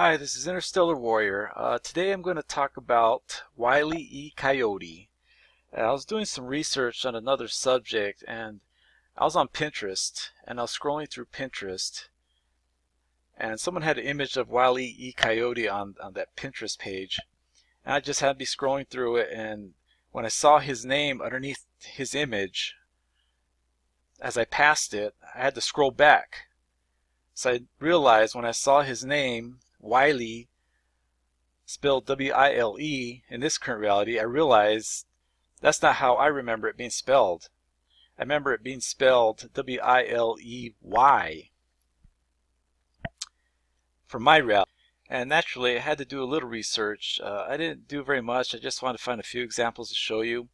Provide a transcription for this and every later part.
Hi, this is Interstellar Warrior. Today I'm going to talk about Wiley E. Coyote. I was doing some research on another subject and I was on Pinterest and I was scrolling through Pinterest and someone had an image of Wiley E. Coyote on that Pinterest page. And I just had to be scrolling through it, and when I saw his name underneath his image, as I passed it, I had to scroll back. So I realized when I saw his name, Wiley, spelled W-I-L-E, in this current reality, I realized that's not how I remember it being spelled. I remember it being spelled W-I-L-E-Y for my reality. And naturally, I had to do a little research. I didn't do very much. I just wanted to find a few examples to show you.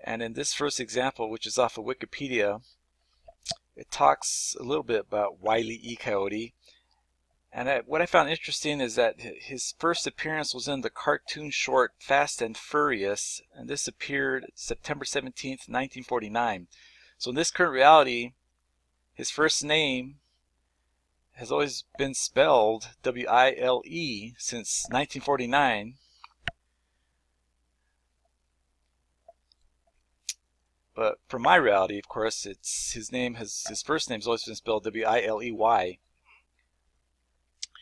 And in this first example, which is off of Wikipedia, it talks a little bit about Wiley E. Coyote. And what I found interesting is that his first appearance was in the cartoon short Fast and Furious, and this appeared September 17th, 1949. So in this current reality, his first name has always been spelled W-I-L-E since 1949. But for my reality, of course, his first name has always been spelled W-I-L-E-Y.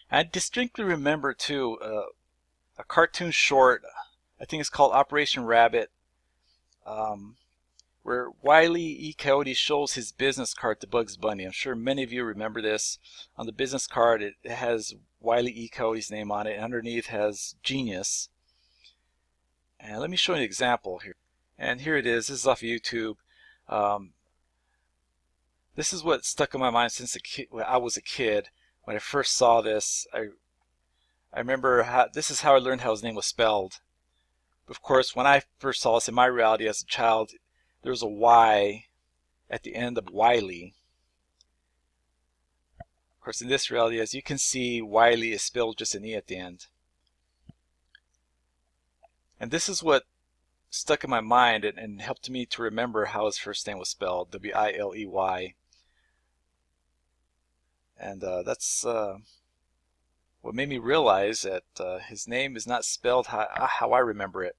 I distinctly remember too a cartoon short, I think it's called Operation Rabbit, where Wiley E. Coyote shows his business card to Bugs Bunny. I'm sure many of you remember this. On the business card, it has Wiley E. Coyote's name on it, and underneath has Genius. And let me show you an example here. And here it is. This is off of YouTube. This is what stuck in my mind since when I was a kid. When I first saw this, I remember this is how I learned how his name was spelled. Of course, when I first saw this in my reality as a child, there was a Y at the end of Wiley. Of course, in this reality, as you can see, Wiley is spelled just an E at the end. And this is what stuck in my mind and helped me to remember how his first name was spelled, W-I-L-E-Y. And that's what made me realize that his name is not spelled how I remember it.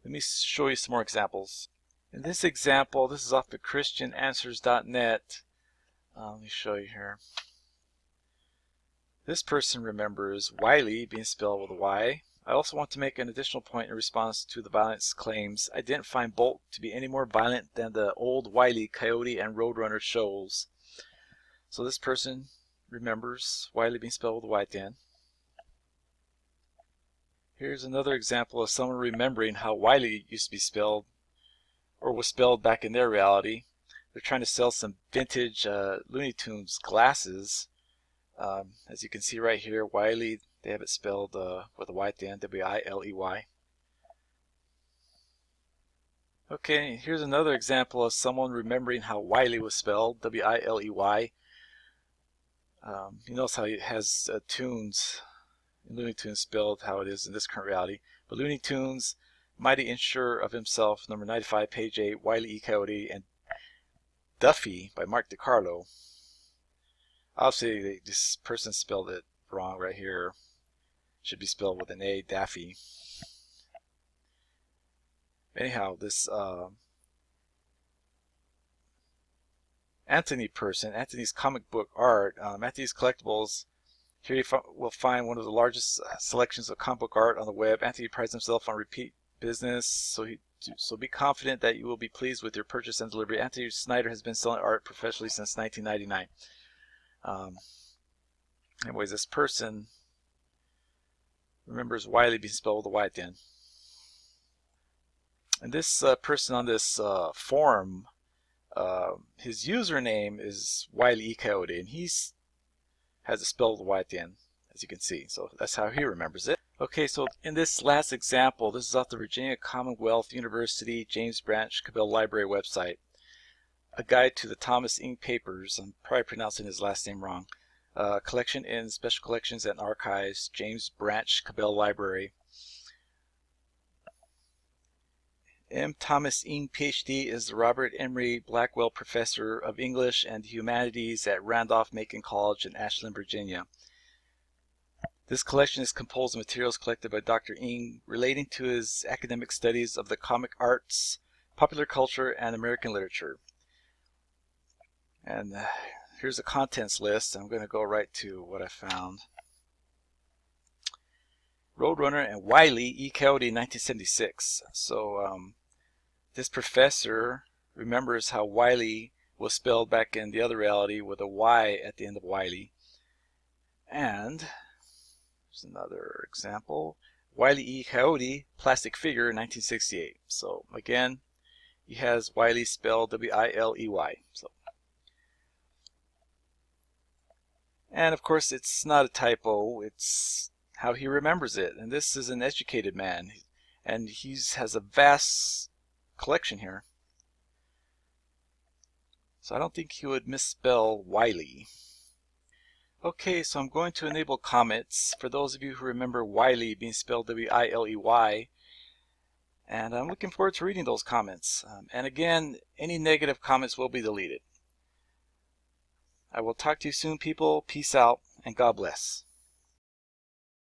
Let me show you some more examples. In this example, this is off the ChristianAnswers.net. Let me show you here. This person remembers Wiley being spelled with a Y. I also want to make an additional point in response to the violence claims. I didn't find Bolt to be any more violent than the old Wiley, Coyote, and Roadrunner shows. So this person remembers Wiley being spelled with a Y at the end. Here's another example of someone remembering how Wiley used to be spelled, or was spelled back in their reality. They're trying to sell some vintage Looney Tunes glasses. As you can see right here, Wiley, they have it spelled with a Y at the end, W-I-L-E-Y. Okay, here's another example of someone remembering how Wiley was spelled, W-I-L-E-Y. You notice how it has tunes in Looney Tunes spelled how it is in this current reality. But Looney Tunes, Mighty Insurer of Himself, number 95, page 8, Wiley E. Coyote, and Duffy by Mark DiCarlo. Obviously, this person spelled it wrong right here. Should be spelled with an A, Daffy. Anyhow, this Anthony person, Anthony's comic book art, Anthony's collectibles. Here you will find one of the largest selections of comic book art on the web. Anthony prides himself on repeat business, so be confident that you will be pleased with your purchase and delivery. Anthony Snyder has been selling art professionally since 1999. Anyways, this person remembers Wiley being spelled with a Y at the end. And this person on this forum, his username is Wiley E. Coyote, and he's has it spelled with a Y at the end, as you can see. So that's how he remembers it. Okay, so in this last example, this is off the Virginia Commonwealth University James Branch Cabell Library website. A guide to the Thomas Ink Papers, I'm probably pronouncing his last name wrong, collection in Special Collections and Archives, James Branch Cabell Library. M. Thomas Ing, Ph.D. is the Robert Emery Blackwell Professor of English and Humanities at Randolph-Macon College in Ashland, Virginia. This collection is composed of materials collected by Dr. Ng relating to his academic studies of the comic arts, popular culture, and American literature. And here's the contents list. I'm going to go right to what I found. Roadrunner and Wiley, E. Coyote, 1976. So this professor remembers how Wiley was spelled back in the other reality with a Y at the end of Wiley. And here's another example. Wiley E. Coyote, plastic figure, 1968. So again, he has Wiley spelled W-I-L-E-Y. And of course, it's not a typo. It's how he remembers it. And this is an educated man, and he has a vast collection here. So I don't think he would misspell Wiley. Okay, so I'm going to enable comments for those of you who remember Wiley being spelled W-I-L-E-Y. And I'm looking forward to reading those comments. And again, any negative comments will be deleted. I will talk to you soon, people. Peace out, and God bless.